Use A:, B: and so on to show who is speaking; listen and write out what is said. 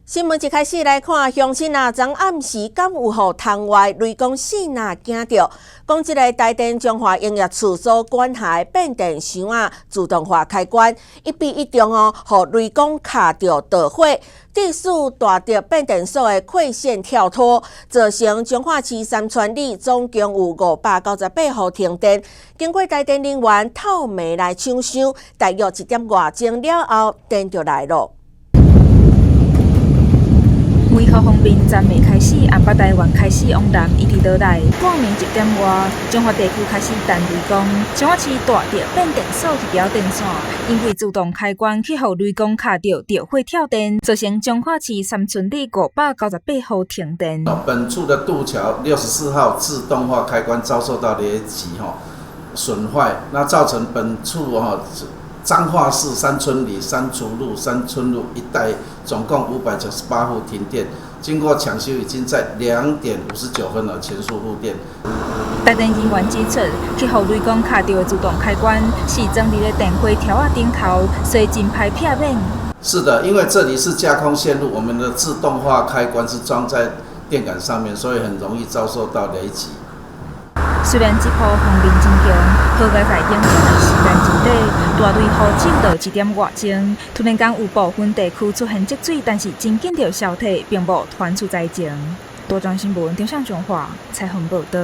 A: 新闻一开始来看，乡亲啊，昨暗时敢有互窗外雷公死哪惊到？讲即个台电中华营业处所管辖的变电箱啊，自动化开关一比一中哦，互雷公卡着导火，致使大直变电所的馈线跳脱，造成彰化市三川里总共有598户停电。经过台电人员透暝来抢修，大约1点外钟了后，电就来了。
B: 每号方面暂未开始，按北台湾开始往南，一直倒来。半暝1点外，彰化地区开始弹雷公。彰化市大直变电所一条电线，因为自动开关去互雷公卡着着火跳电，造成彰化市三村里598户停电。
C: 本处的渡桥64号自动化开关遭受到雷击损坏，那造成本处彰化市三村里、三厨路、三村路一带总共598户停电，经过抢修，已经在2点59分全数复电。
B: 台电人员指出，去互雷公卡着的自动开关是装伫咧电火条顶头，所以真歹避免。
C: 是的，因为这里是架空线路，我们的自动化开关是装在电杆上面，所以很容易遭受到雷击。
B: 虽然这波风面真强，好在在影响的时间真短，大雷雨浸到1点外钟，突然间有部分地区出现积水，但是真紧就消退，并无传出灾情。多桩新闻，张向彰化采访报道。